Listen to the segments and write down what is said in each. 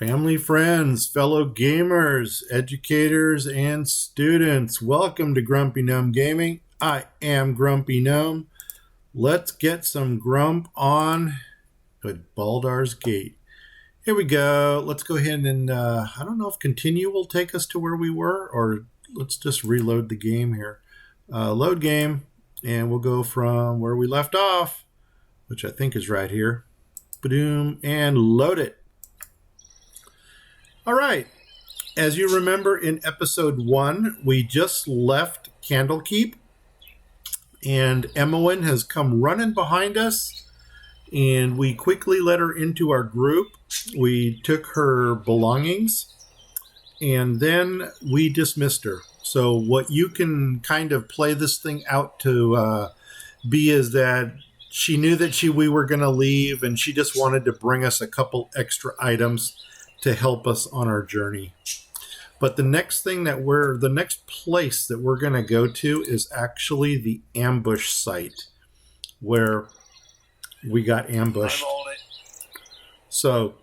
Family, friends, fellow gamers, educators, and students, welcome to Grumpy Gnome Gaming. I am Grumpy Gnome. Let's get some grump on with Baldur's Gate. Here we go. Let's go ahead and, I don't know if continue will take us to where we were, or let's just reload the game here. Load game, and we'll go from where we left off, which I think is right here. Ba-doom, and load it. All right, as you remember in episode 1, we just left Candlekeep, and Imoen has come running behind us, and we quickly let her into our group. We took her belongings, and then we dismissed her. So what you can kind of play this thing out to be is that she knew that we were going to leave, and she just wanted to bring us a couple extra items to help us on our journey. But the next place that we're going to go to is actually the ambush site where we got ambushed. So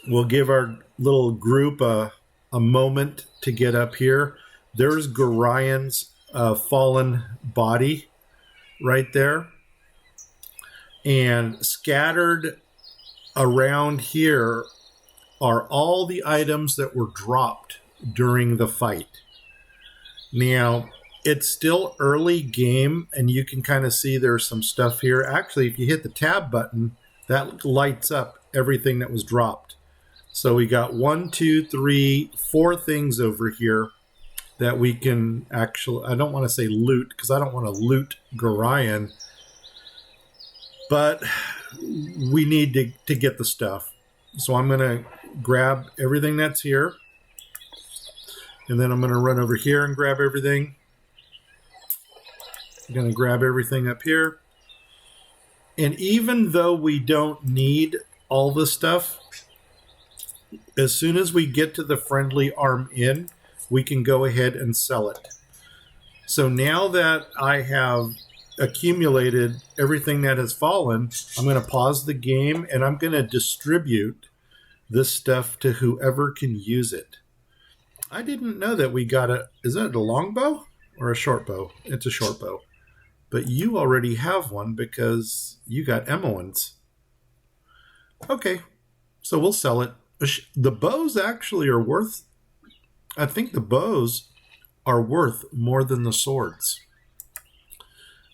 we'll give our little group a moment to get up here. There's Gorian's fallen body right there. And scattered around here are all the items that were dropped during the fight. Now, it's still early game, and you can kind of see there's some stuff here. Actually, if you hit the tab button, that lights up everything that was dropped. So we got 1, 2, 3, 4 things over here that we can actually, I don't want to say loot, because I don't want to loot Gorian, but we need to get the stuff. So I'm going to grab everything that's here, and then I'm going to run over here and grab everything. I'm going to grab everything up here. And even though we don't need all this stuff, as soon as we get to the friendly arm inn, we can go ahead and sell it. So now that I have accumulated everything that has fallen, I'm going to pause the game, and I'm going to distribute this stuff to whoever can use it. I didn't know that we got is that a longbow or a short bow? It's a short bow. But you already have one because you got Imoen's. Okay, so we'll sell it. The bows actually are worth, I think the bows are worth more than the swords.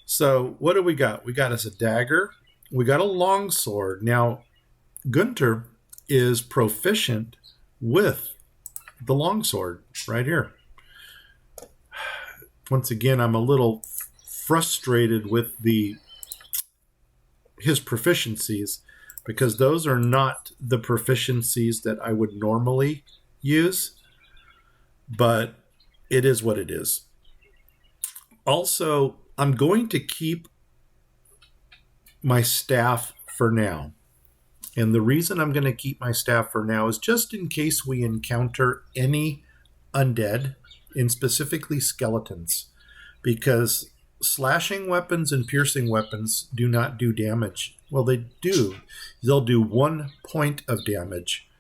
So what do we got? We got us a dagger. We got a long sword. Now, Guenter is proficient with the longsword right here. Once again, I'm a little frustrated with his proficiencies, because those are not the proficiencies that I would normally use, but it is what it is. Also, I'm going to keep my staff for now. And the reason I'm going to keep my staff for now is just in case we encounter any undead, and specifically skeletons, because slashing weapons and piercing weapons do not do damage. Well, they do. They'll do 1 point of damage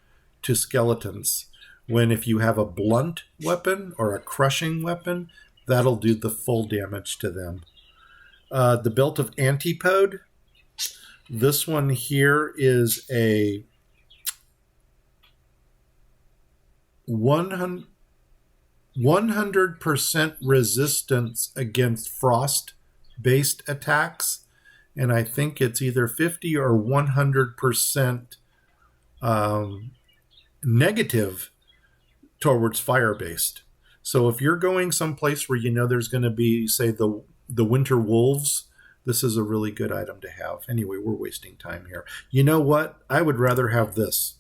to skeletons, when if you have a blunt weapon or a crushing weapon, that'll do the full damage to them. The Belt of Antipode. This one here is a 100% resistance against frost-based attacks, and I think it's either 50 or 100% negative towards fire-based. So if you're going someplace where you know there's going to be, say, the winter wolves, this is a really good item to have. Anyway, we're wasting time here. You know what? I would rather have this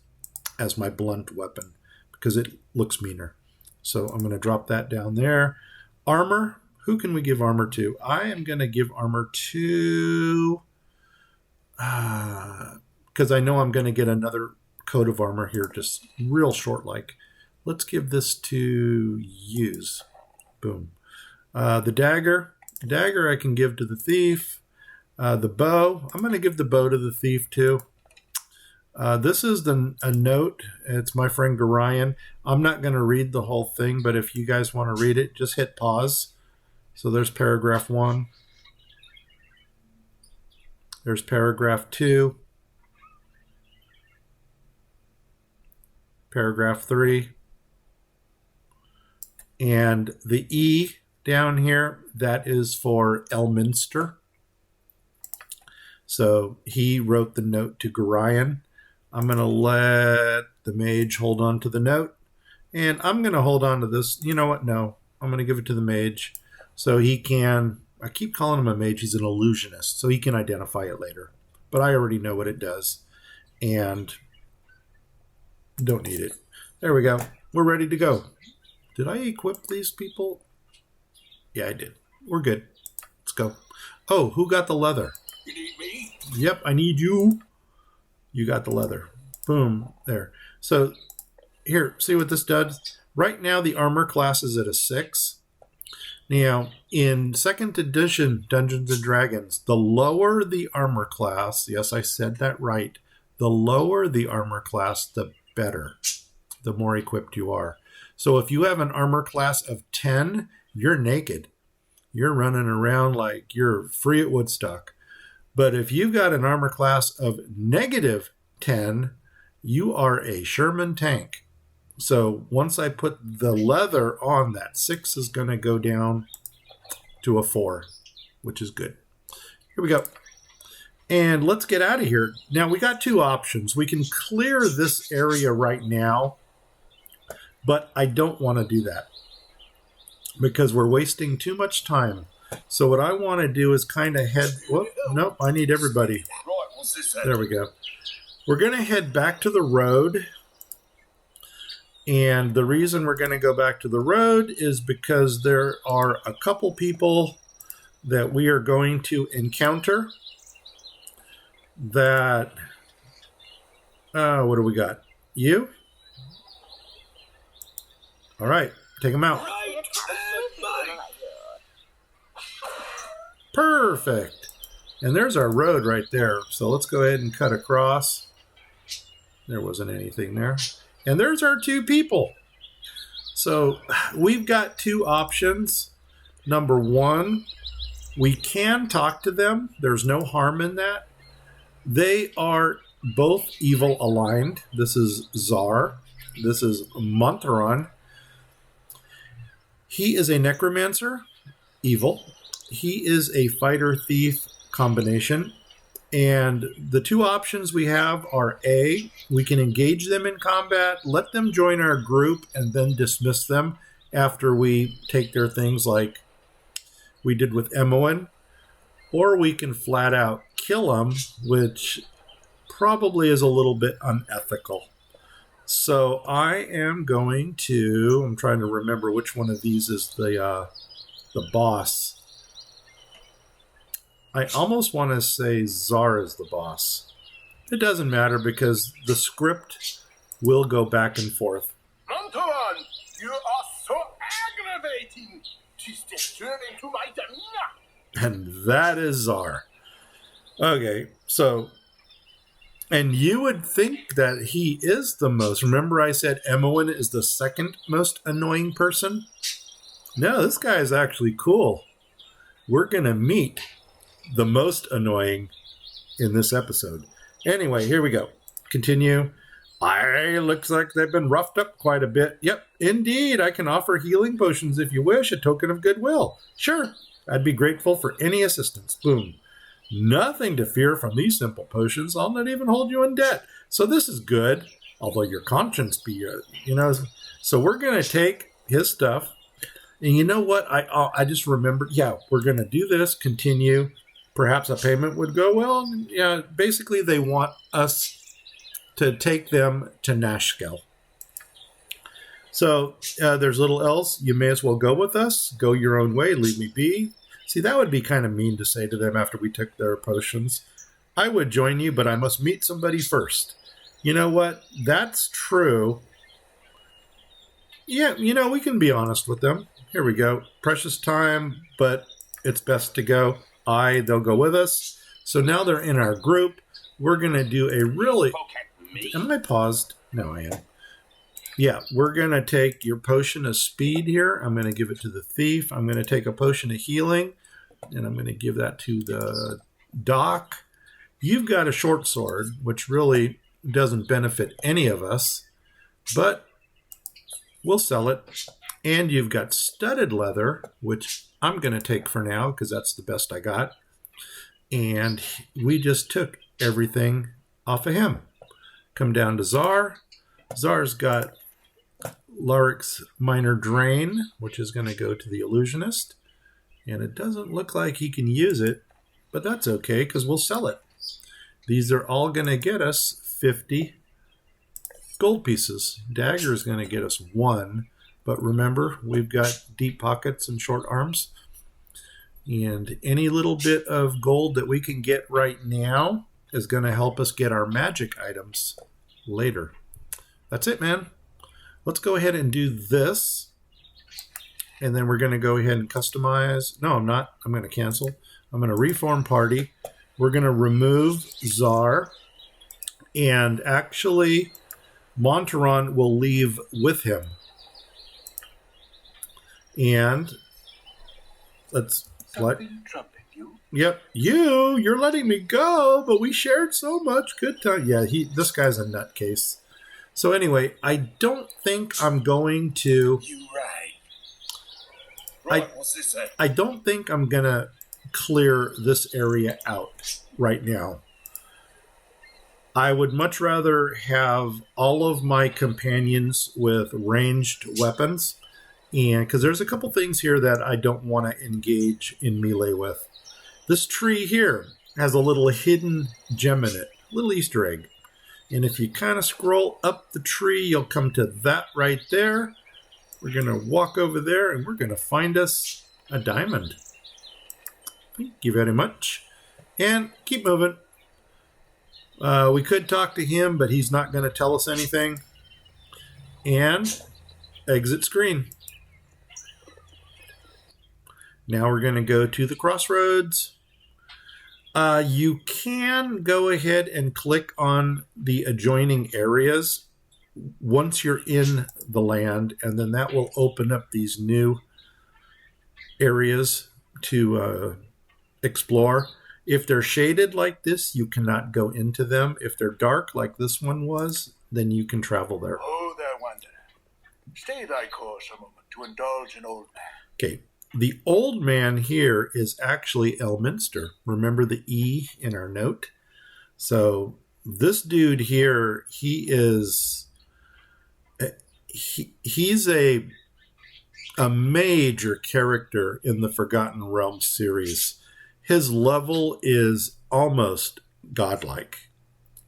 as my blunt weapon because it looks meaner. So I'm going to drop that down there. Armor. Who can we give armor to? I am going to give armor to... because I know I'm going to get another coat of armor here, just real short like. Let's give this to use. Boom. The dagger. Dagger I can give to the thief. The bow, I'm going to give the bow to the thief too. This is a note. It's my friend Gorion. I'm not going to read the whole thing, but if you guys want to read it, just hit pause. So there's paragraph 1. There's paragraph 2. Paragraph 3. And the E down here, that is for Elminster. So he wrote the note to Gorion. I'm going to let the mage hold on to the note. And I'm going to hold on to this. You know what? No. I'm going to give it to the mage. So he can, I keep calling him a mage. He's an illusionist. So he can identify it later. But I already know what it does. And don't need it. There we go. We're ready to go. Did I equip these people? Yeah, I did. We're good. Let's go. Oh, who got the leather? You need me? Yep, I need you. You got the leather. Boom. There. So here, see what this does? Right now, the armor class is at a 6. Now, in 2nd edition Dungeons & Dragons, the lower the armor class, yes, I said that right, the lower the armor class, the better, the more equipped you are. So if you have an armor class of 10, you're naked. You're running around like you're free at Woodstock. But if you've got an armor class of -10, you are a Sherman tank. So once I put the leather on, that 6 is going to go down to a 4, which is good. Here we go. And let's get out of here. Now, we got 2 options. We can clear this area right now, but I don't want to do that because we're wasting too much time. So what I want to do is kind of head... Whoop, nope, I need everybody. Right, what's this then? There we go. We're going to head back to the road. And the reason we're going to go back to the road is because there are a couple people that we are going to encounter that... what do we got? You? All right, take them out. Right, Perfect. And there's our road right there. So let's go ahead and cut across. There wasn't anything there. And there's our 2 people. So we've got 2 options. Number 1, we can talk to them. There's no harm in that. They are both evil aligned. This is Tzar. This is Montaron. He is a necromancer, evil. He is a fighter-thief combination. And the 2 options we have are A, we can engage them in combat, let them join our group, and then dismiss them after we take their things like we did with Imoen. Or we can flat out kill them, which probably is a little bit unethical. So I am going to, I'm trying to remember which one of these is the boss. I almost want to say Tzar is the boss. It doesn't matter because the script will go back and forth. Montaron, you are so aggravating. 'Tis disturbing to my demeanor. And that is Tzar. Okay, so... And you would think that he is the most... Remember I said Imoen is the 2nd most annoying person? No, this guy is actually cool. We're going to meet the most annoying in this episode. Anyway, here we go. Continue. Looks like they've been roughed up quite a bit. Yep, indeed. I can offer healing potions if you wish, a token of goodwill. Sure, I'd be grateful for any assistance. Boom. Nothing to fear from these simple potions. I'll not even hold you in debt. So this is good, although your conscience be, So we're going to take his stuff. And you know what? I just remembered. Yeah, we're going to do this, continue. Perhaps a payment would go well. Yeah, basically, they want us to take them to Nashkel. So there's little else. You may as well go with us. Go your own way. Leave me be. See, that would be kind of mean to say to them after we took their potions. I would join you, but I must meet somebody first. You know what? That's true. Yeah, we can be honest with them. Here we go. Precious time, but it's best to go. They'll go with us. So now they're in our group. We're going to do a really... Okay, me. Am I paused? No, I am. Yeah, we're going to take your potion of speed here. I'm going to give it to the thief. I'm going to take a potion of healing, and I'm going to give that to the doc. You've got a short sword, which really doesn't benefit any of us, but we'll sell it. And you've got studded leather, which I'm going to take for now because that's the best I got. And we just took everything off of him. Come down to Tzar. Tzar's got Larik's Minor Drain, which is going to go to the illusionist. And it doesn't look like he can use it, but that's okay because we'll sell it. These are all going to get us 50 gold pieces. Dagger is going to get us 1. But remember, we've got deep pockets and short arms. And any little bit of gold that we can get right now is going to help us get our magic items later. That's it, man. Let's go ahead and do this. And then we're going to go ahead and customize. No, I'm not. I'm going to cancel. I'm going to reform party. We're going to remove Tzar. And actually, Montaron will leave with him. And let's... Something troubling you? Yep, you're letting me go, but we shared so much good time. Yeah, this guy's a nutcase. So anyway, I don't think I'm going to... You right. What's this say? I don't think I'm going to clear this area out right now. I would much rather have all of my companions with ranged weapons. And because there's a couple things here that I don't want to engage in melee with. This tree here has a little hidden gem in it, a little Easter egg. And if you kind of scroll up the tree, you'll come to that right there. We're going to walk over there and we're going to find us a diamond. Thank you very much. And keep moving. We could talk to him, but he's not going to tell us anything. And exit screen. Now we're going to go to the crossroads. You can go ahead and click on the adjoining areas once you're in the land, and then that will open up these new areas to explore. If they're shaded like this, you cannot go into them. If they're dark like this one was, then you can travel there. Oh, there, Wanderer. Stay thy course a moment to indulge an old man. Okay. The old man here is actually Elminster. Remember the E in our note? So this dude here, he's a major character in the Forgotten Realms series. His level is almost godlike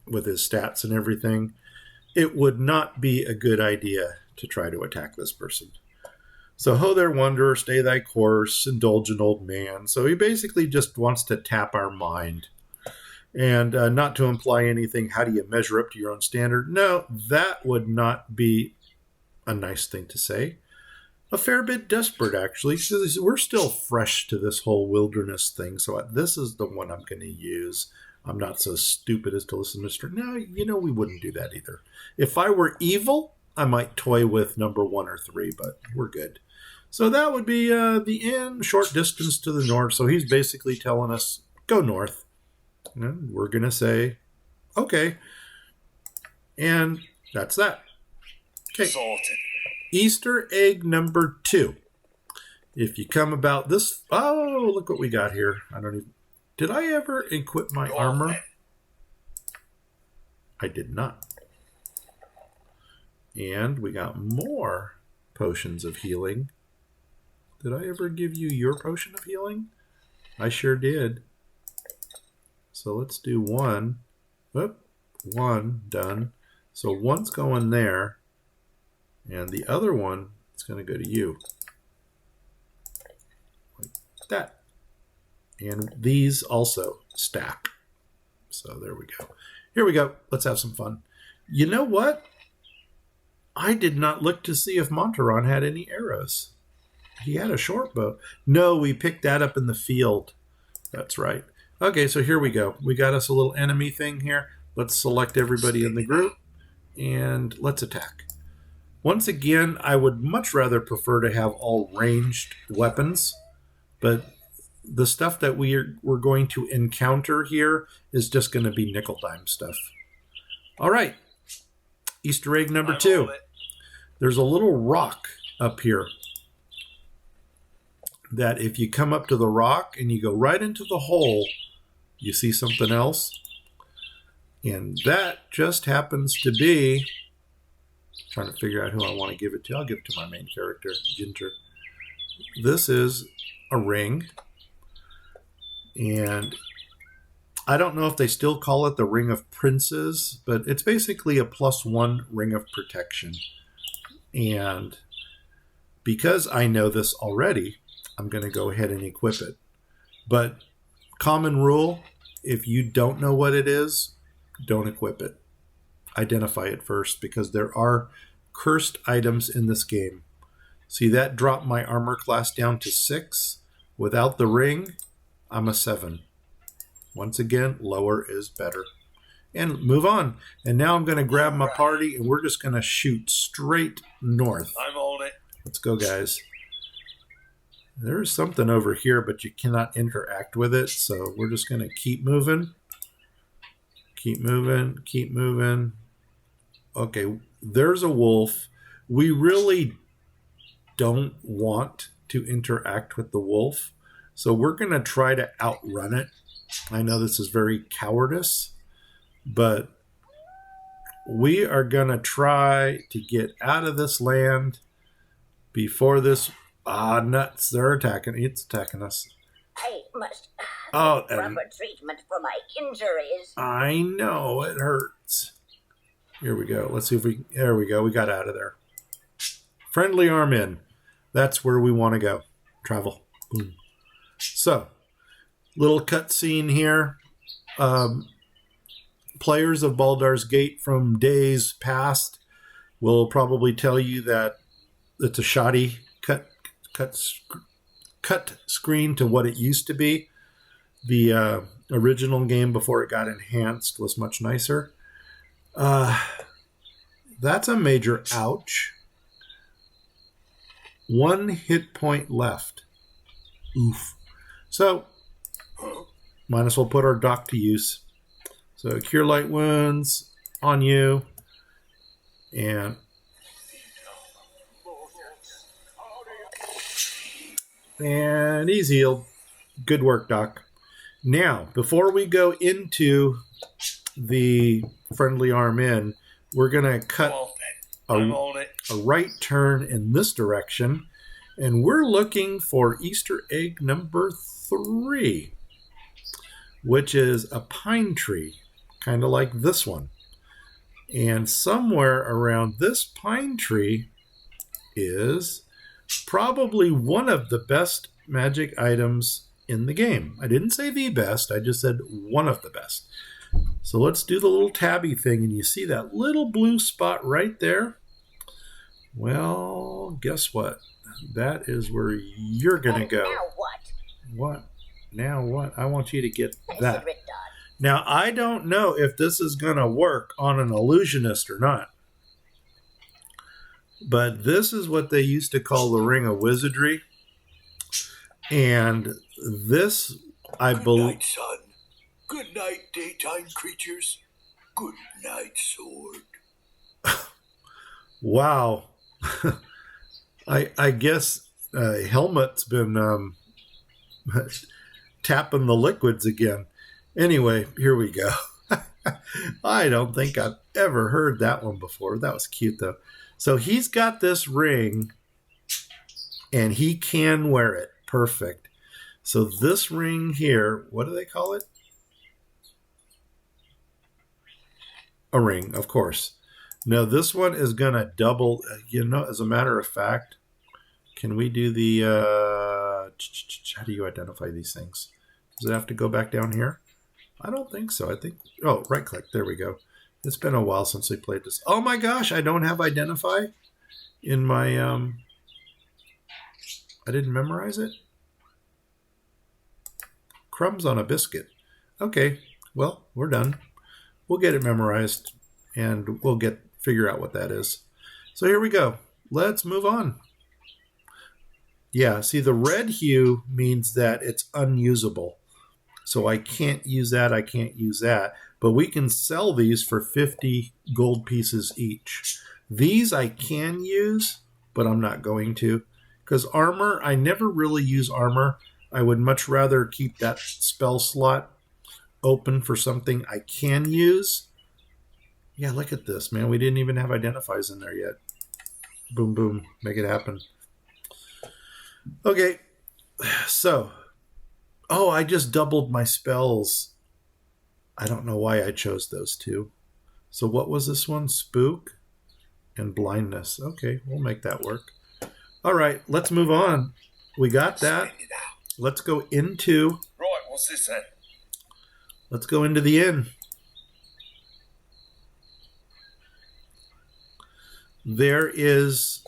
with his stats and everything. It would not be a good idea to try to attack this person. So, ho there, wanderer, stay thy course, indulge an old man. So he basically just wants to tap our mind. And not to imply anything, how do you measure up to your own standard? No, that would not be a nice thing to say. A fair bit desperate, actually. So we're still fresh to this whole wilderness thing. So this is the one I'm going to use. I'm not so stupid as to listen to Mr. No, we wouldn't do that either. If I were evil, I might toy with number 1 or 3, but we're good. So that would be the inn, short distance to the north. So he's basically telling us, go north. And we're going to say, okay. And that's that. Okay. Sorted. Easter egg number 2. If you come about this... Oh, look what we got here. Did I ever equip my armor? I did not. And we got more potions of healing. Did I ever give you your potion of healing? I sure did. So let's do 1. Oop, 1 done. So 1's going there. And the other one is going to go to you. Like that. And these also stack. So there we go. Here we go. Let's have some fun. You know what? I did not look to see if Montaron had any arrows. He had a short bow. No, we picked that up in the field. That's right. Okay, so here we go. We got us a little enemy thing here. Let's select everybody in the group and let's attack. Once again, I would much rather prefer to have all ranged weapons, but the stuff that we're going to encounter here is just going to be nickel dime stuff. All right. Easter egg number 2. There's a little rock up here that if you come up to the rock and you go right into the hole, you see something else. And that just happens to be, trying to figure out who I want to give it to. I'll give it to my main character, Guenter. This is a ring. And I don't know if they still call it the Ring of Princes, but it's basically a +1 ring of protection. And because I know this already, I'm going to go ahead and equip it. But common rule, if you don't know what it is, don't equip it. Identify it first, because there are cursed items in this game. See, that dropped my armor class down to 6. Without the ring, I'm a 7. Once again, lower is better. And move on. And now I'm going to grab my party, and we're just going to shoot straight north. I'm on it. Let's go, guys. There's something over here, but you cannot interact with it, so we're just going to keep moving. Keep moving, keep moving. Okay, there's a wolf. We really don't want to interact with the wolf, so we're going to try to outrun it. I know this is very cowardice, but we are going to try to get out of this land before this... nuts. They're attacking. It's attacking us. I must get proper treatment for my injuries. I know, it hurts. Here we go. Let's see if we... There we go. We got out of there. Friendly arm in. That's where we want to go. Travel. Boom. So, little cutscene here. Players of Baldur's Gate from days past will probably tell you that it's a shoddy cut screen to what it used to be. The original game before it got enhanced was much nicer. That's a major ouch. 1 hit point left. Oof. So, might as well put our doc to use. So, cure light wounds on you. And he's healed. Good work, Doc. Now, before we go into the friendly arm in, we're going to cut a right turn in this direction, and we're looking for Easter egg number 3, which is a pine tree, kind of like this one. And somewhere around this pine tree is probably one of the best magic items in the game. I didn't say the best, I just said one of the best. So let's do the little tabby thing, and you see that little blue spot right there? Well, guess what? That is where you're going to go. Now what? What? Now what? I want you to get that. Now, I don't know if this is going to work on an illusionist or not. But this is what they used to call the Ring of Wizardry. And this, I believe... Good night, son. Good night, daytime creatures. Good night, sword. Wow. I guess Helmut's been tapping the liquids again. Anyway, here we go. I don't think I've ever heard that one before. That was cute, though. So he's got this ring, and he can wear it. Perfect. So this ring here, what do they call it? A ring, of course. Now, this one is going to double, as a matter of fact, can we do the, how do you identify these things? Does it have to go back down here? I don't think so. I think, right click. There we go. It's been a while since we played this. Oh my gosh, I don't have identify in my, I didn't memorize it. Crumbs on a biscuit. Okay, well, we're done. we'll get it memorized, and we'll figure out what that is. So here we go. Let's move on. Yeah, see, the red hue means that it's unusable. So I can't use that, I can't use that. But we can sell these for 50 gold pieces each. These I can use, but I'm not going to. Because armor, I never really use armor. I would much rather keep that spell slot open for something I can use. Yeah, look at this, man. We didn't even have identifies in there yet. Boom, boom. Make it happen. Okay, so... Oh, I just doubled my spells. I don't know why I chose those two. So what was this one? Spook and blindness. Okay, we'll make that work. All right, let's move on. We got that. Let's go into... Right, what's this then? Let's go into the inn. There is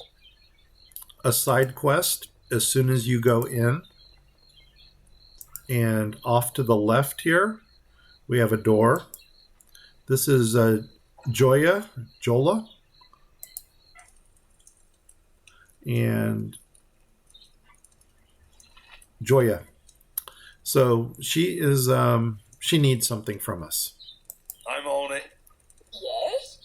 a side quest as soon as you go in. And off to the left here, we have a door. This is Jola. And Joya. So she is, she needs something from us. I'm on it. Yes?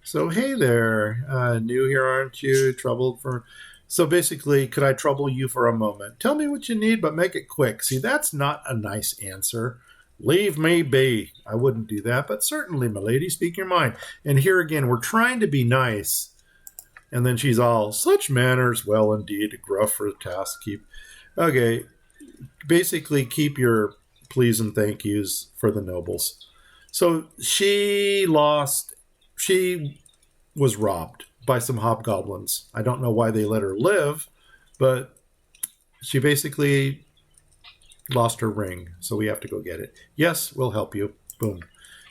So, hey there. New here, aren't you? Troubled for... So basically, could I trouble you for a moment? Tell me what you need, but make it quick. See, that's not a nice answer. Leave me be. I wouldn't do that, but certainly, my lady, speak your mind. And here again, we're trying to be nice. And then she's all, such manners, well, indeed, gruff for the task keep. Okay, basically, keep your please and thank yous for the nobles. So she was robbed by some hobgoblins. I don't know why they let her live, but she basically lost her ring, so we have to go get it. Yes, we'll help you. Boom.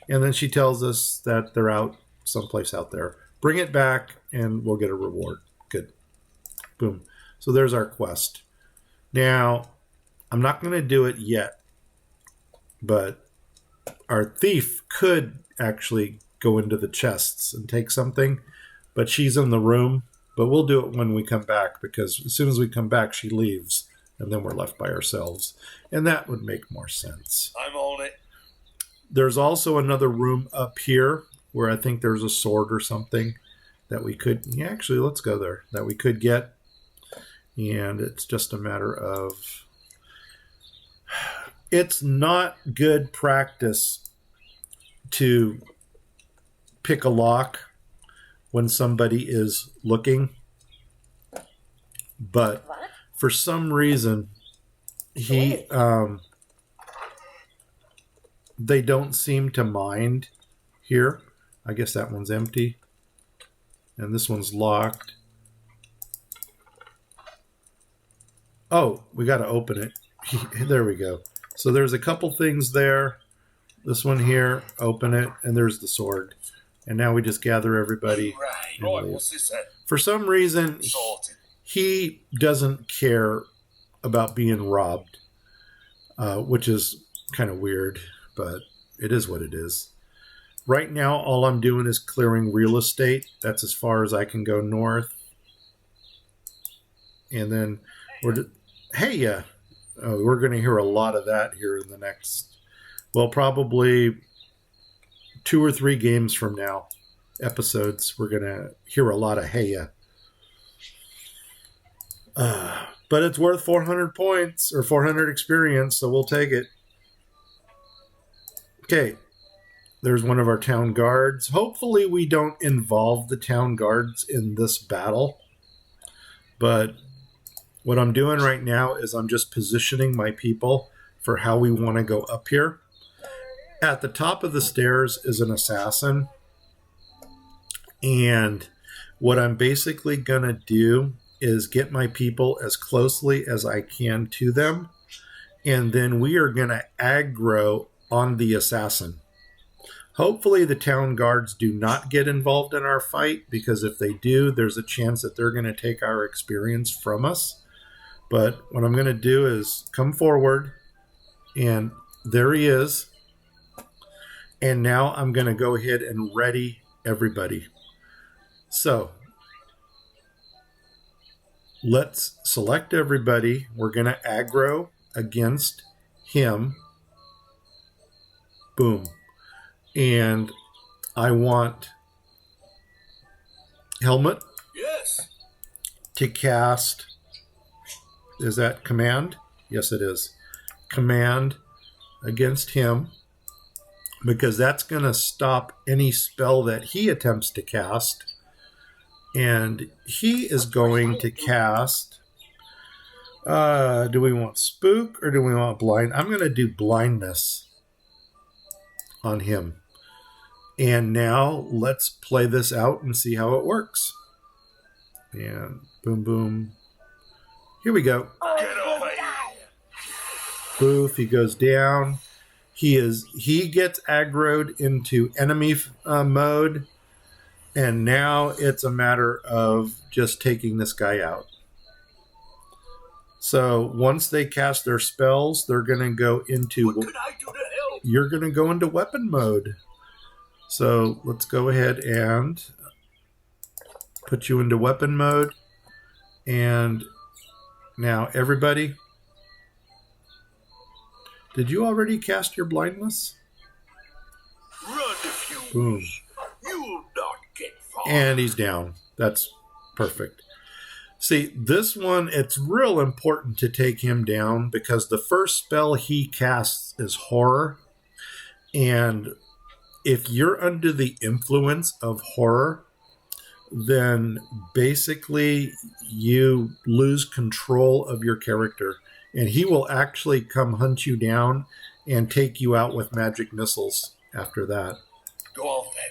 And then she tells us that they're out someplace out there. Bring it back, and we'll get a reward. Good. Boom. So there's our quest. Now, I'm not going to do it yet, but our thief could actually go into the chests and take something, but she's in the room. But we'll do it when we come back, because as soon as we come back, she leaves, and then we're left by ourselves. And that would make more sense. I'm on it. There's also another room up here where I think there's a sword or something that we could... Yeah, actually, let's go there. That we could get. And it's just a matter of... It's not good practice to pick a lock when somebody is looking, but for some reason they don't seem to mind here. I guess that one's empty and this one's locked. Oh, we got to open it. There we go. So there's a couple things there. This one here, open it, and there's the sword. And now we just gather everybody. Right, what's this then? For some reason, he doesn't care about being robbed, which is kind of weird, but it is what it is. Right now, all I'm doing is clearing real estate. That's as far as I can go north. And then we're going to hear a lot of that here in the next, well, probably 2 or 3 games from now, episodes. We're going to hear a lot of heya. But it's worth 400 points or 400 experience, so we'll take it. Okay. There's one of our town guards. Hopefully we don't involve the town guards in this battle. But what I'm doing right now is I'm just positioning my people for how we want to go up here. At the top of the stairs is an assassin. And what I'm basically going to do is get my people as closely as I can to them. And then we are going to aggro on the assassin. Hopefully the town guards do not get involved in our fight, because if they do, there's a chance that they're going to take our experience from us. But what I'm going to do is come forward, and there he is. And now I'm going to go ahead and ready everybody. So let's select everybody. We're going to aggro against him. Boom. And I want Helmut to cast. Is that command? Yes, it is. Command against him, because that's going to stop any spell that he attempts to cast. And he is going to cast, do we want spook or do we want blind? I'm going to do blindness on him. And now let's play this out and see how it works. And boom, boom. Here we go. Boof, he goes down. He gets aggroed into enemy mode. And now it's a matter of just taking this guy out. So once they cast their spells, they're going to go into... What could I do to help? You're going to go into weapon mode. So let's go ahead and put you into weapon mode. And now everybody... Did you already cast your blindness? Run if you Boom. wish. You'll not get far. And he's down. That's perfect. See, this one, it's real important to take him down because the first spell he casts is horror. And if you're under the influence of horror, then basically you lose control of your character. And he will actually come hunt you down and take you out with magic missiles after that. Go on then.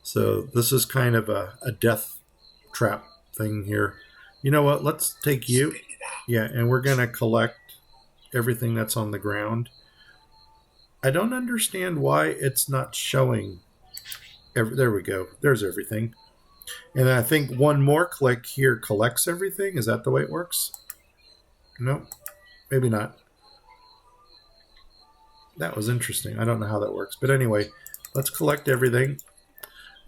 So this is kind of a death trap thing here. You know what? Let's take you. Spit it out. Yeah, and we're going to collect everything that's on the ground. I don't understand why it's not showing. There we go. There's everything. And I think one more click here collects everything. Is that the way it works? No, maybe not. That was interesting. I don't know how that works. But anyway, let's collect everything.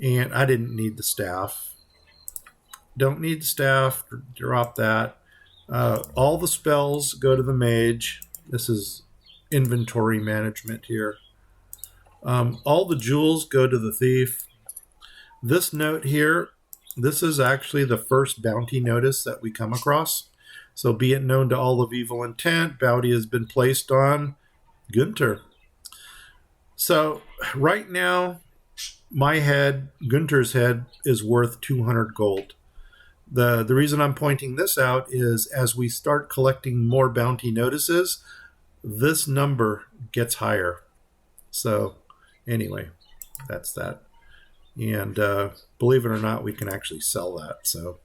And I didn't need the staff. Don't need the staff. Drop that. All the spells go to the mage. This is inventory management here. All the jewels go to the thief. This note here, this is actually the first bounty notice that we come across. So be it known to all of evil intent, bounty has been placed on Guenter. So right now, my head, Guenter's head, is worth 200 gold. The reason I'm pointing this out is as we start collecting more bounty notices, this number gets higher. So anyway, that's that. And believe it or not, we can actually sell that. So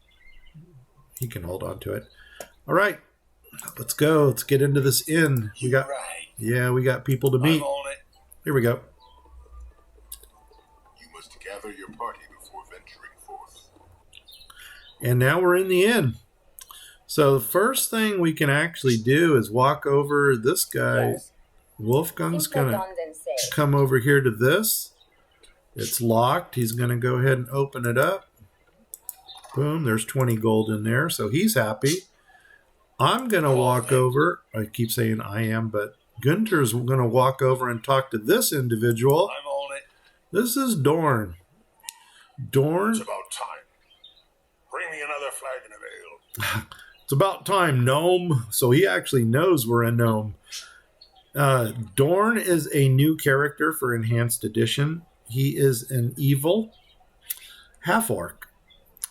he can hold on to it. All right, let's go. Let's get into this inn. We got people to meet. I'm on it. Here we go. You must gather your party before venturing forth. And now we're in the inn. So the first thing we can actually do is walk over this guy. Yes. Wolfgang's going to come over here to this. It's locked. He's going to go ahead and open it up. Boom, there's 20 gold in there, so he's happy. I'm going to walk over. I keep saying I am, but Guenter's going to walk over and talk to this individual. I'm on it. This is Dorn. Dorn. It's about time. Bring me another flagon of ale. It's about time, gnome. So he actually knows we're a gnome. Dorn is a new character for Enhanced Edition. He is an evil half-orc.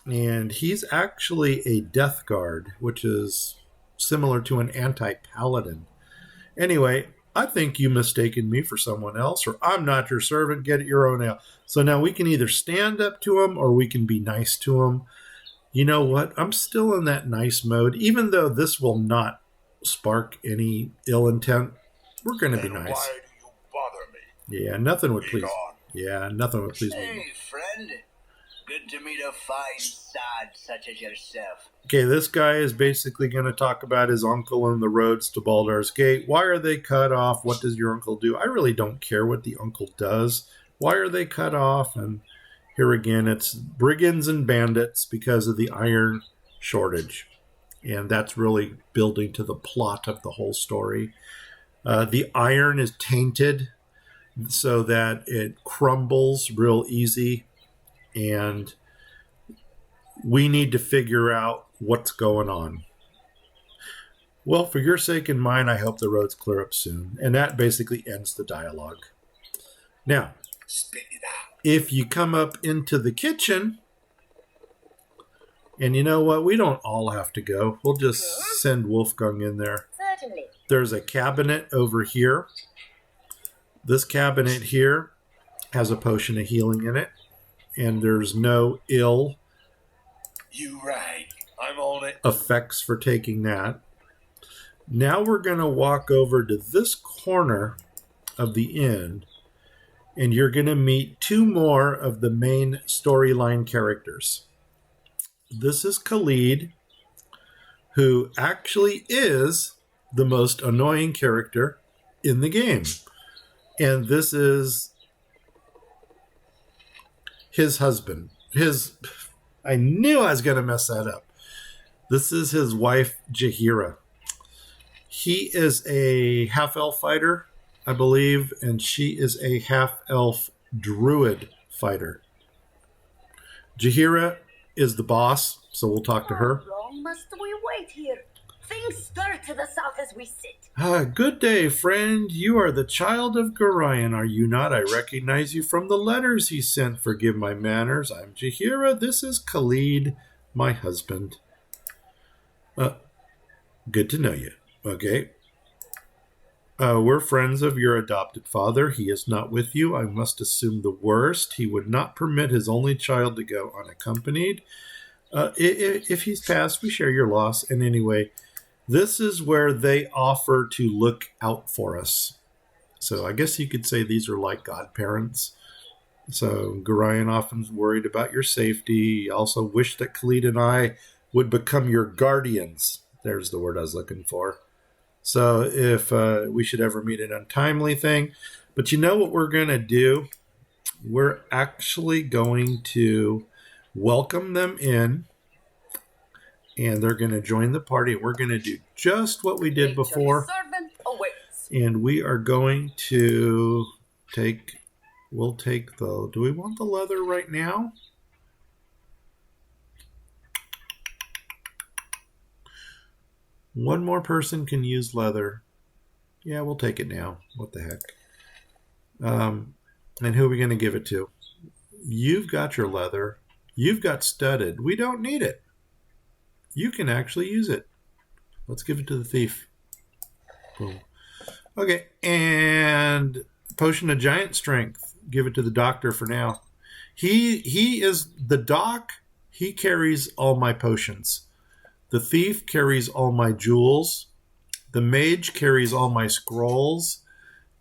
And he's actually a death guard, which is similar to an anti-paladin. Anyway, I think you mistaken me for someone else, or I'm not your servant, get it your own ale. So now we can either stand up to him or we can be nice to him. You know what? I'm still in that nice mode, even though this will not spark any ill intent. We're going to be nice. Why do you bother me? Yeah, nothing would Be please. gone. Yeah, nothing would please me. Hey, friend. Good to meet a fine sod such as yourself. Okay, this guy is basically going to talk about his uncle and the roads to Baldur's Gate. Why are they cut off? What does your uncle do? I really don't care what the uncle does. Why are they cut off? And here again, it's brigands and bandits because of the iron shortage. And that's really building to the plot of the whole story. The iron is tainted so that it crumbles real easy. And we need to figure out what's going on. Well, for your sake and mine, I hope the roads clear up soon. And that basically ends the dialogue. Now, Spit it out. if you come up into the kitchen, and you know what? We don't all have to go. We'll just send Wolfgang in there. Certainly. There's a cabinet over here. This cabinet here has a potion of healing in it. And there's no ill You right. I'm on it. effects for taking that. Now we're going to walk over to this corner of the inn, and you're going to meet two more of the main storyline characters. This is Khalid, who actually is the most annoying character in the game. And this is his husband. I knew I was going to mess that up. This is his wife, Jaheira. He is a half-elf fighter, I believe, and she is a half-elf druid fighter. Jaheira is the boss, so we'll talk to her. How long must we wait here? Things stir to the south as we sit. Good day, friend. You are the child of Gorion, are you not? I recognize you from the letters he sent. Forgive my manners. I'm Jaheira. This is Khalid, my husband. Good to know you. Okay. We're friends of your adopted father. He is not with you. I must assume the worst. He would not permit his only child to go unaccompanied. If he's passed, we share your loss. And anyway, this is where they offer to look out for us. So I guess you could say these are like godparents. So Gorion often's worried about your safety. He also wished that Khalid and I would become your guardians. There's the word I was looking for. So if we should ever meet an untimely thing. But you know what we're going to do? We're actually going to welcome them in. And they're going to join the party. We're going to do just what we did before. Servant awaits. And we are going to we'll take do we want the leather right now? One more person can use leather. Yeah, we'll take it now. What the heck? And who are we going to give it to? You've got your leather. You've got studded. We don't need it. You can actually use it. Let's give it to the thief. Boom. Okay, and potion of giant strength. Give it to the doctor for now. He is the doc. He carries all my potions. The thief carries all my jewels. The mage carries all my scrolls.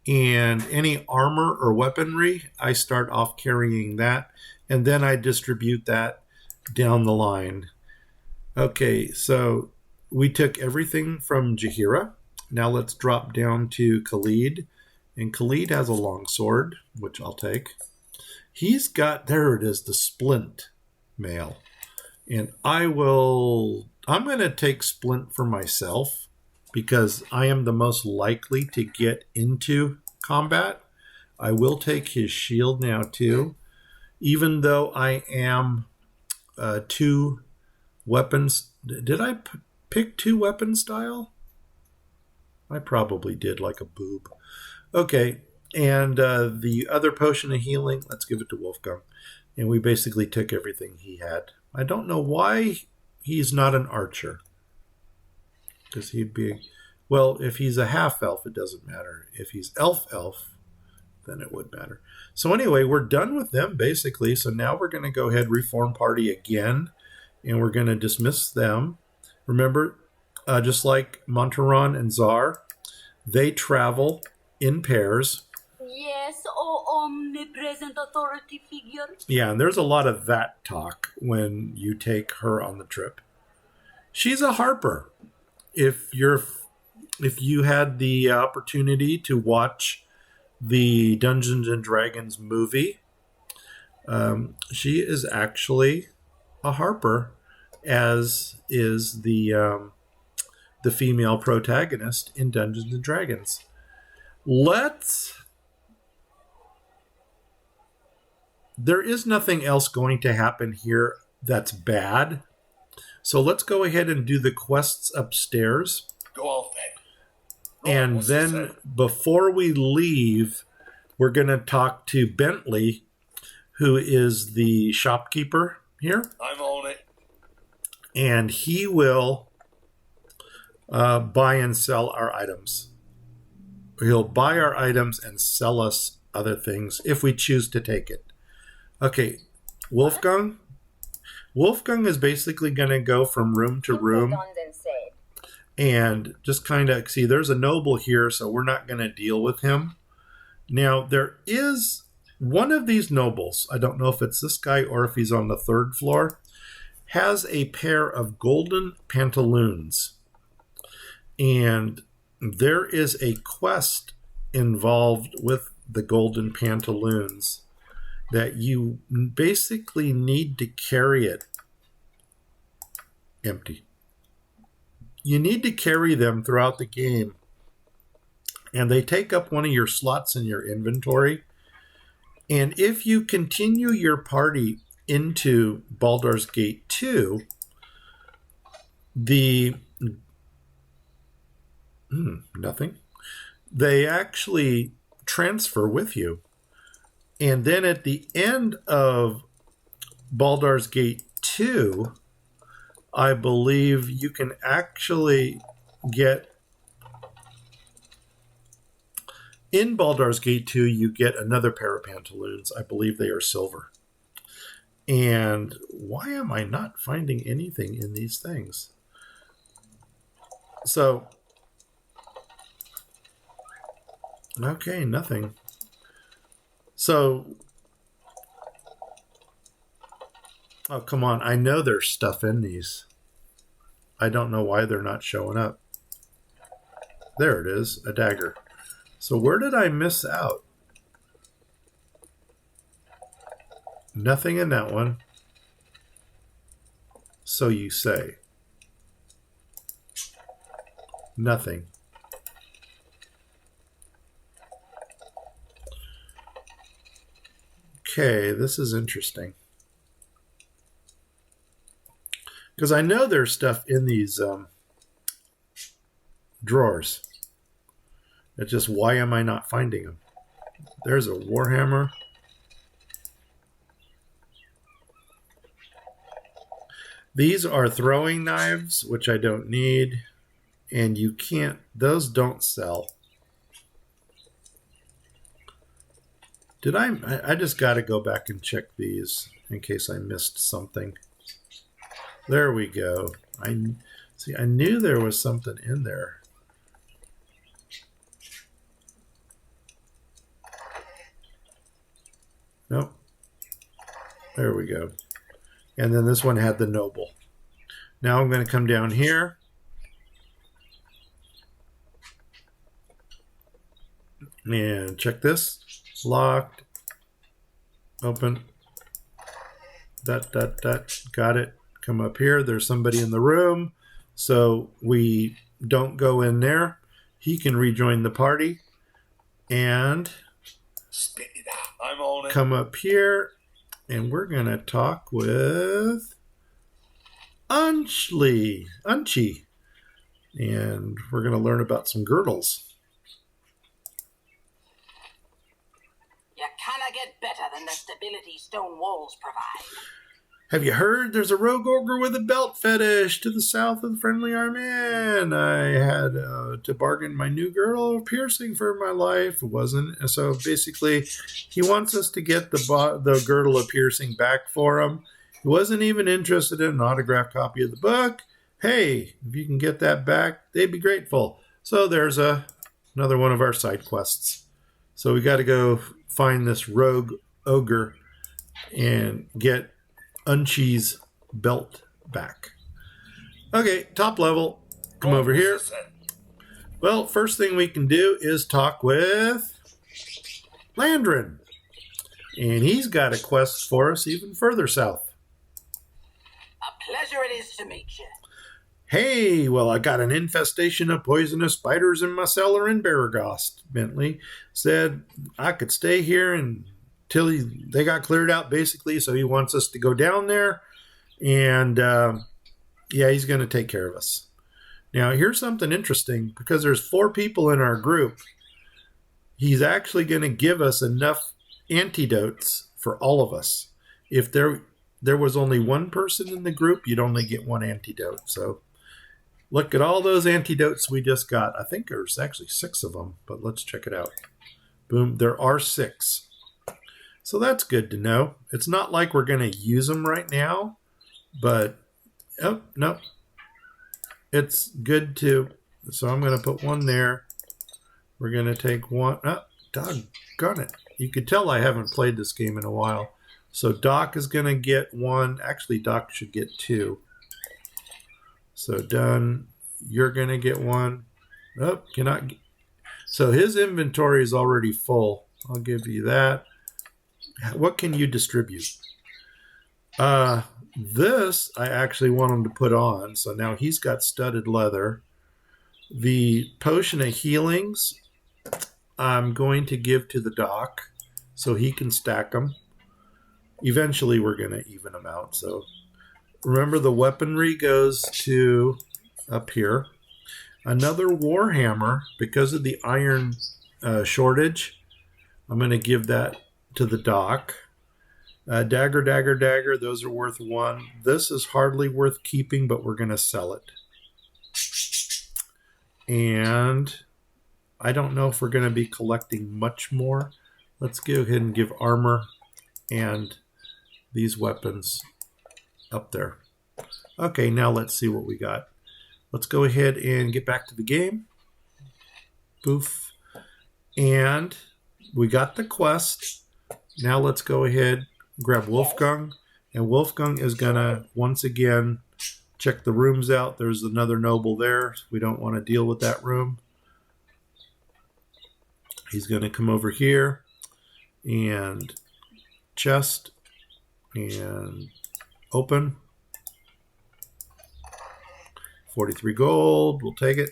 And any armor or weaponry, I start off carrying that. And then I distribute that down the line. Okay, so we took everything from Jaheira. Now let's drop down to Khalid. And Khalid has a long sword, which I'll take. He's got, there it is, the splint mail. And I'm going to take splint for myself because I am the most likely to get into combat. I will take his shield now too. Even though I am 2 weapons. Did I pick 2 weapon style? I probably did, like a boob. Okay, and the other potion of healing, let's give it to Wolfgang. And we basically took everything he had. I don't know why he's not an archer. Because he'd be... Well, if he's a half-elf, it doesn't matter. If he's elf, then it would matter. So anyway, we're done with them, basically. So now we're going to go ahead and reform party again. And we're going to dismiss them. Remember, just like Montaron and Tzar, they travel in pairs. Yes, oh omnipresent authority figure. Yeah, and there's a lot of that talk when you take her on the trip. She's a harper. If you had the opportunity to watch the Dungeons and Dragons movie. She is actually a harper, as is the female protagonist in Dungeons and Dragons. There is nothing else going to happen here that's bad. So let's go ahead and do the quests upstairs. Go off then. And then before we leave, we're going to talk to Bentley, who is the shopkeeper here. I'm on it. And he will buy and sell our items. He'll buy our items and sell us other things if we choose to take it. Okay, Wolfgang. Wolfgang is basically going to go from room to room and just kind of see there's a noble here, so we're not going to deal with him. Now, there is one of these nobles, I don't know if it's this guy or if he's on the third floor, has a pair of golden pantaloons. And there is a quest involved with the golden pantaloons that you basically need to carry it empty. You need to carry them throughout the game, and they take up one of your slots in your inventory. And if you continue your party into Baldur's Gate 2, nothing. They actually transfer with you. And then at the end of Baldur's Gate 2, I believe you can actually get... In Baldur's Gate 2, you get another pair of pantaloons. I believe they are silver. And why am I not finding anything in these things? So, okay, nothing. So, oh, come on. I know there's stuff in these. I don't know why they're not showing up. There it is, a dagger. So where did I miss out? Nothing in that one. So you say. Nothing. Okay, this is interesting. Because I know there's stuff in these drawers. It's just, why am I not finding them? There's a warhammer. These are throwing knives, which I don't need. And you can't, those don't sell. Did I just got to go back and check these in case I missed something. There we go. I knew there was something in there. Nope. There we go. And then this one had the noble. Now I'm going to come down here. And check this. Locked. Open. Got it. Come up here. There's somebody in the room. So we don't go in there. He can rejoin the party. And spit it out. I'm on it. Come up here. And we're going to talk with Unshey. And we're going to learn about some girdles. You cannot get better than the stability stone walls provide. Have you heard there's a rogue ogre with a belt fetish to the south of the Friendly Arman? I had to bargain my new girdle of piercing for my life. It wasn't. So basically, he wants us to get the girdle of piercing back for him. He wasn't even interested in an autographed copy of the book. Hey, if you can get that back, they'd be grateful. So there's another one of our side quests. So we got to go find this rogue ogre and get Unshey's belt back. Okay, top level. Come over here. Well, first thing we can do is talk with Landrin. And he's got a quest for us even further south. A pleasure it is to meet you. Hey, well, I got an infestation of poisonous spiders in my cellar in Baragost. Bentley said I could stay here until they got cleared out, basically. So he wants us to go down there. And, yeah, he's going to take care of us. Now, here's something interesting. Because there's 4 people in our group, he's actually going to give us enough antidotes for all of us. If there was only one person in the group, you'd only get 1 antidote. So look at all those antidotes we just got. I think there's actually 6 of them, but let's check it out. Boom, there are 6. So that's good to know. It's not like we're going to use them right now, but, oh, no. It's good to, so I'm going to put 1 there. We're going to take 1. Oh, doggone it. You could tell I haven't played this game in a while. So Doc is going to get 1. Actually, Doc should get 2. So done. You're going to get 1. Oh, cannot get. So his inventory is already full. I'll give you that. What can you distribute? This I actually want him to put on. So now he's got studded leather. The potion of healings I'm going to give to the Doc so he can stack them. Eventually we're going to even them out. So remember, the weaponry goes to up here. Another Warhammer, because of the iron shortage, I'm going to give that to the Doc. Dagger, those are worth 1. This is hardly worth keeping, but we're going to sell it. And I don't know if we're going to be collecting much more. Let's go ahead and give armor and these weapons up there. Okay, now let's see what we got. Let's go ahead and get back to the game. Boof. And we got the quest. Now let's go ahead, grab Wolfgang. And Wolfgang is going to, once again, check the rooms out. There's another noble there. We don't want to deal with that room. He's going to come over here and chest and open. 43 gold. We'll take it.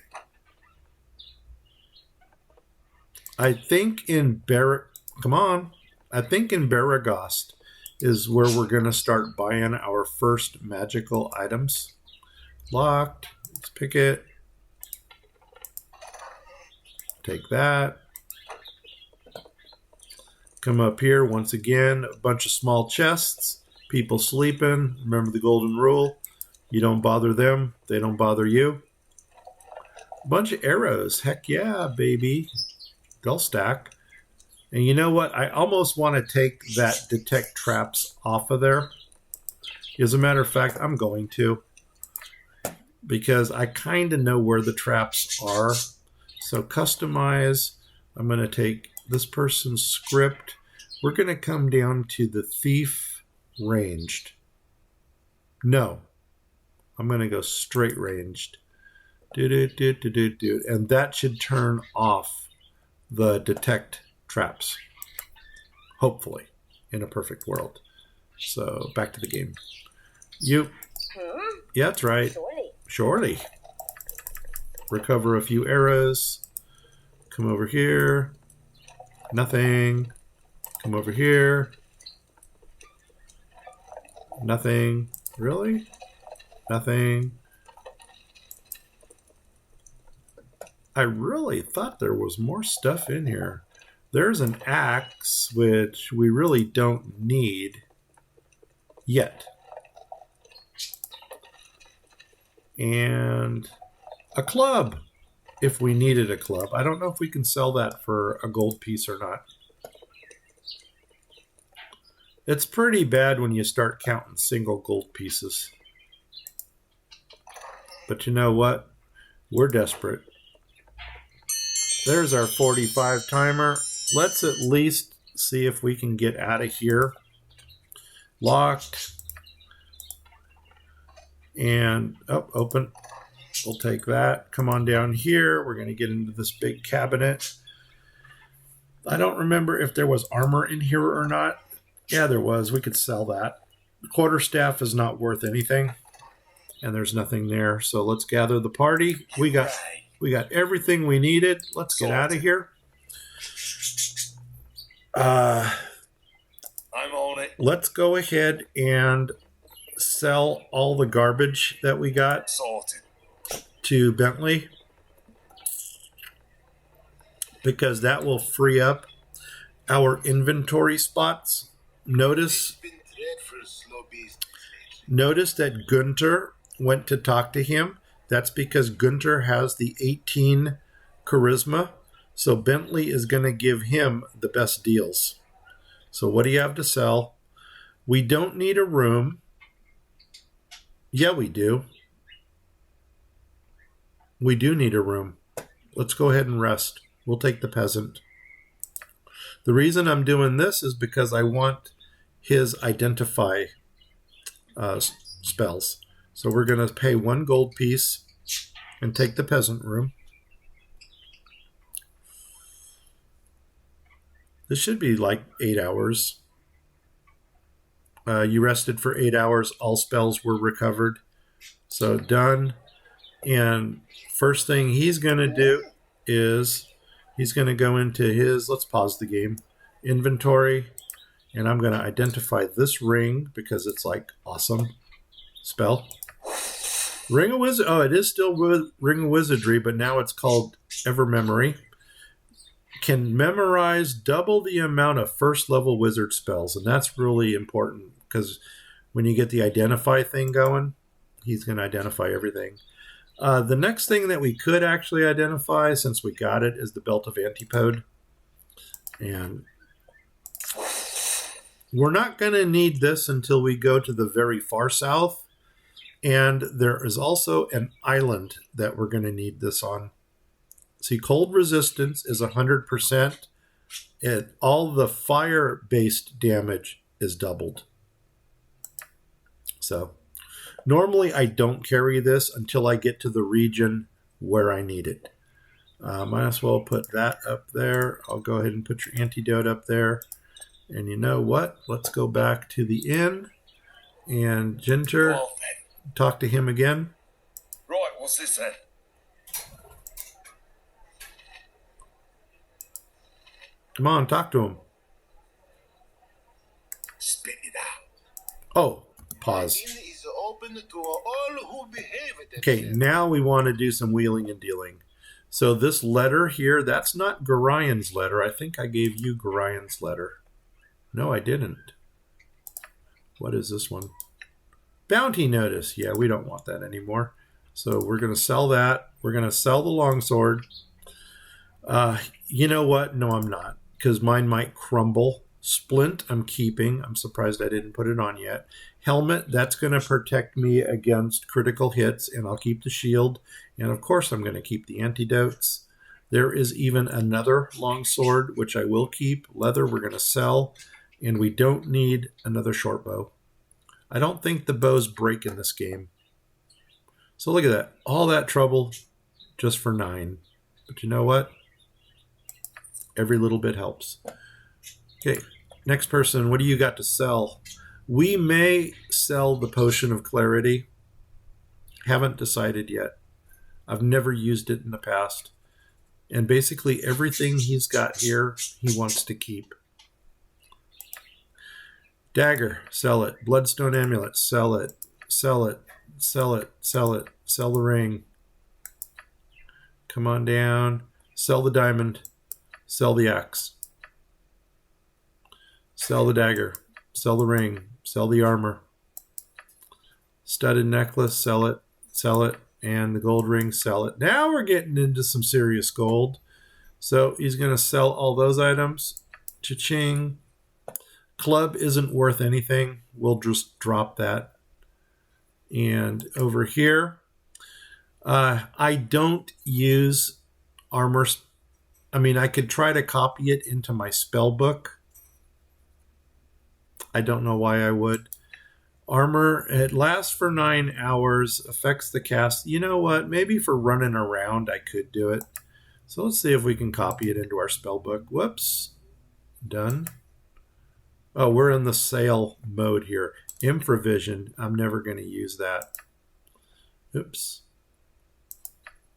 I think in I think in Baragost is where we're going to start buying our first magical items. Locked. Let's pick it. Take that. Come up here. Once again, a bunch of small chests. People sleeping. Remember the golden rule. You don't bother them. They don't bother you. A bunch of arrows. Heck yeah, baby. They'll stack. And you know what? I almost want to take that detect traps off of there. As a matter of fact, I'm going to. Because I kind of know where the traps are. So customize. I'm going to take this person's script. We're going to come down to the thief ranged. No. I'm going to go straight ranged. And that should turn off the detect traps. Hopefully. In a perfect world. So, back to the game. You. Yeah, that's right. Surely. Recover a few arrows. Come over here. Nothing. Come over here. Nothing. Really? Nothing. I really thought there was more stuff in here. There's an axe, which we really don't need yet. And a club, if we needed a club. I don't know if we can sell that for a gold piece or not. It's pretty bad when you start counting single gold pieces. But you know what? We're desperate. There's our 45 timer. Let's at least see if we can get out of here. Locked. And, oh, open. We'll take that. Come on down here. We're going to get into this big cabinet. I don't remember if there was armor in here or not. Yeah, there was. We could sell that. The quarterstaff is not worth anything, and there's nothing there. So let's gather the party. We got everything we needed. Let's get out of here. I'm on it. Let's go ahead and sell all the garbage that we got Sorted. to Bentley, because that will free up our inventory spots. Notice Been dreadful slow business. Notice that Guenter went to talk to him. That's because Guenter has the 18 charisma. So Bentley is going to give him the best deals. So what do you have to sell? We don't need a room. Yeah, we do. We do need a room. Let's go ahead and rest. We'll take the peasant. The reason I'm doing this is because I want his identify spells. So we're going to pay 1 gold piece and take the peasant room. This should be like 8 hours. You rested for 8 hours. All spells were recovered. So done. And first thing he's going to do is he's going to go into his, let's pause the game, inventory. And I'm going to identify this ring because it's like awesome spell. Ring of Wizard. Oh, it is still Ring of Wizardry, but now it's called Ever Memory. Can memorize double the amount of first level wizard spells, and that's really important because when you get the identify thing going, he's going to identify everything. The next thing that we could actually identify, since we got it, is the Belt of Antipode. And we're not going to need this until we go to the very far south. And there is also an island that we're going to need this on. See, cold resistance is 100%. And all the fire-based damage is doubled. So normally I don't carry this until I get to the region where I need it. Might as well put that up there. I'll go ahead and put your antidote up there. And you know what? Let's go back to the inn. And Guenter, talk to him again. Right, what's this then? Come on, talk to him. Spit it out. Oh, pause. Inn is open to all who behave Okay, themselves. now we want to do some wheeling and dealing. So this letter here, that's not Gorian's letter. I think I gave you Gorian's letter. No, I didn't. What is this one? Bounty notice. Yeah, we don't want that anymore. So we're going to sell that. We're going to sell the longsword. You know what? No, I'm not. Because mine might crumble. Splint, I'm keeping. I'm surprised I didn't put it on yet. Helmet, that's going to protect me against critical hits, and I'll keep the shield. And of course, I'm going to keep the antidotes. There is even another longsword, which I will keep. Leather, we're going to sell. And we don't need another short bow. I don't think the bows break in this game. So look at that. All that trouble just for 9. But you know what? Every little bit helps. Okay, next person, what do you got to sell? We may sell the Potion of Clarity. Haven't decided yet. I've never used it in the past. And basically everything he's got here, he wants to keep. Dagger, sell it. Bloodstone Amulet, sell it. Sell it. Sell it. Sell it. Sell the ring. Come on down. Sell the diamond. Sell the axe. Sell the dagger. Sell the ring. Sell the armor. Studded necklace, sell it. Sell it. And the gold ring, sell it. Now we're getting into some serious gold. So he's going to sell all those items. Cha-ching. Club isn't worth anything. We'll just drop that. And over here, I don't use armor. I mean, I could try to copy it into my spell book. I don't know why I would. Armor, it lasts for 9 hours, affects the cast. You know what? Maybe for running around, I could do it. So let's see if we can copy it into our spell book. Whoops. Done. Oh, we're in the sale mode here. Infravision, I'm never going to use that. Oops.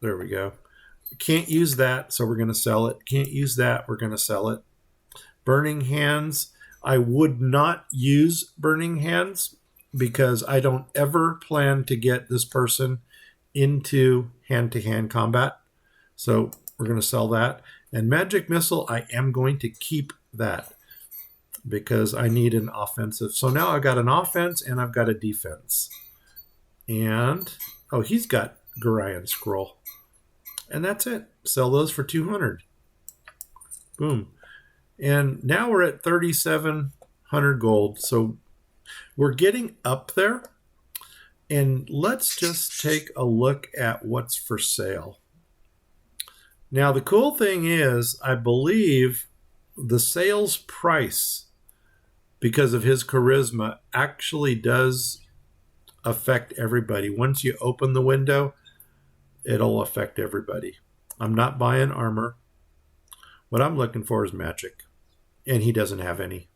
There we go. Can't use that, so we're going to sell it. Can't use that, we're going to sell it. Burning Hands, I would not use Burning Hands because I don't ever plan to get this person into hand-to-hand combat. So we're going to sell that. And Magic Missile, I am going to keep that because I need an offensive. So now I've got an offense and I've got a defense. And, oh, he's got Gorion Scroll. And that's it. Sell those for 200. Boom. And now we're at 3,700 gold. So we're getting up there. And let's just take a look at what's for sale. Now, the cool thing is, I believe the sales price, because of his charisma, actually does affect everybody. Once you open the window, it'll affect everybody. I'm not buying armor. What I'm looking for is magic. And he doesn't have any.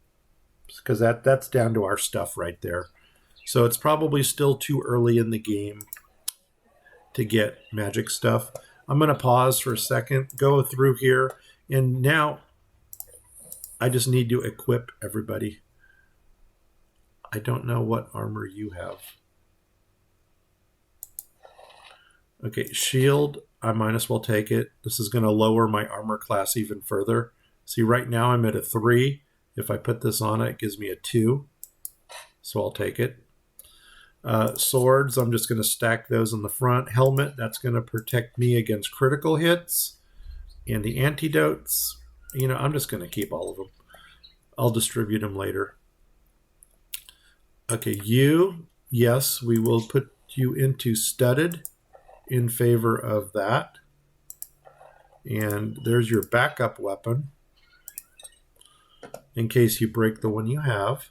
Because that's down to our stuff right there. So it's probably still too early in the game to get magic stuff. I'm going to pause for a second, go through here, and now I just need to equip everybody. I don't know what armor you have. Okay, shield, I might as well take it. This is going to lower my armor class even further. See, right now I'm at a 3. If I put this on, it gives me a 2. So I'll take it. Swords, I'm just going to stack those in the front. Helmet, that's going to protect me against critical hits. And the antidotes, you know, I'm just going to keep all of them. I'll distribute them later. Okay, you, yes, we will put you into studded in favor of that. And there's your backup weapon in case you break the one you have.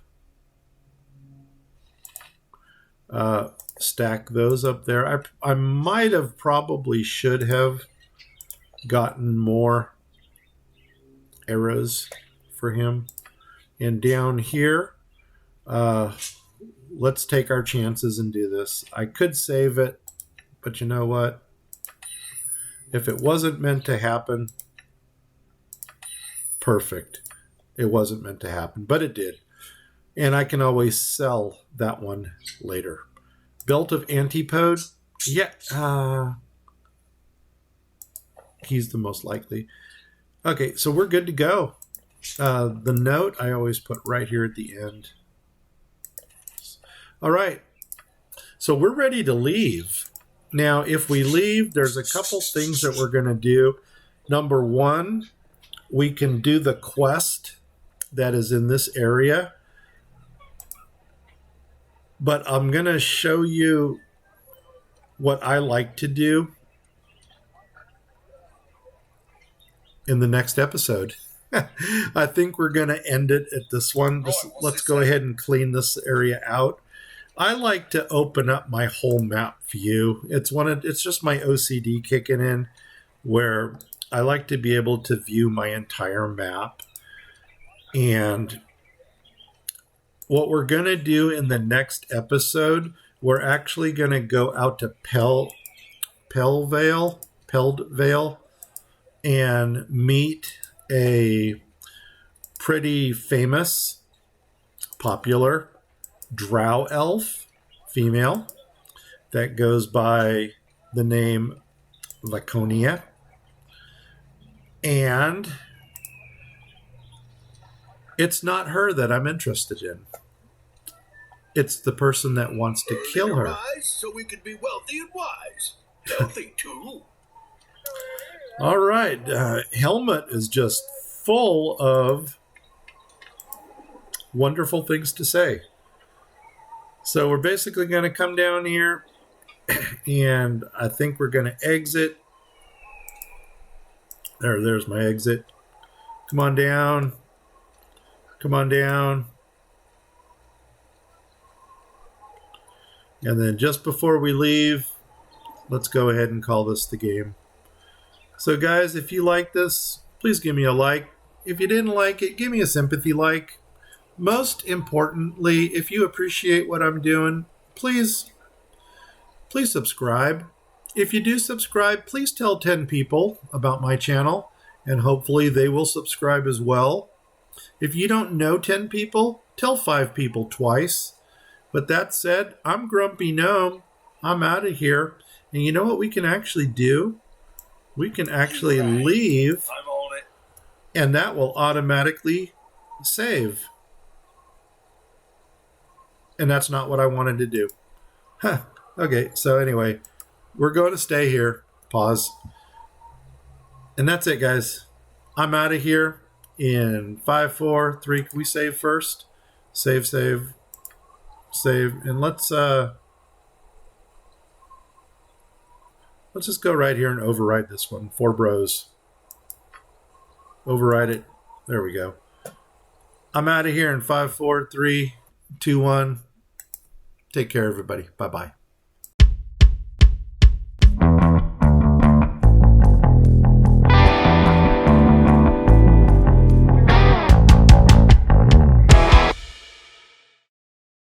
Stack those up there. I might have probably should have gotten more arrows for him. And down here, let's take our chances and do this. I could save it, but you know what? If it wasn't meant to happen, perfect. It wasn't meant to happen, but it did. And I can always sell that one later. Belt of Antipode. Yeah. He's the most likely. Okay, so we're good to go. The note I always put right here at the end. All right. So we're ready to leave. Now, if we leave, there's a couple things that we're going to do. Number one, we can do the quest that is in this area. But I'm going to show you what I like to do in the next episode. I think we're going to end it at this one. Let's go ahead and clean this area out. I like to open up my whole map view. It's just my OCD kicking in, where I like to be able to view my entire map. And what we're going to do in the next episode, we're actually going to go out to Peldvale, and meet a pretty famous, popular drow elf, female, that goes by the name Laconia. And it's not her that I'm interested in. It's the person that wants to kill her. So we could be wealthy and wise. Healthy, too. All right. Helmut is just full of wonderful things to say. So we're basically going to come down here, and I think we're going to exit. There's my exit. Come on down. Come on down. And then just before we leave, let's go ahead and call this the game. So guys, if you like this, please give me a like. If you didn't like it, give me a sympathy like. Most importantly, if you appreciate what I'm doing, please subscribe. If you do subscribe, please tell 10 people about my channel, and hopefully they will subscribe as well. If you don't know 10 people, tell 5 people twice. But that said, I'm Grumpy Gnome. I'm out of here. And you know what we can actually do? We can actually leave, I'm on it. and that will automatically save. And that's not what I wanted to do. Huh. Okay, so anyway, we're going to stay here. Pause. And that's it, guys. I'm out of here in 5, 4, 3. Can we save first? Save. And let's just go right here and overwrite this one. 4 bros. Overwrite it. There we go. I'm out of here in 5, 4, 3, 2, 1. Take care, everybody. Bye-bye.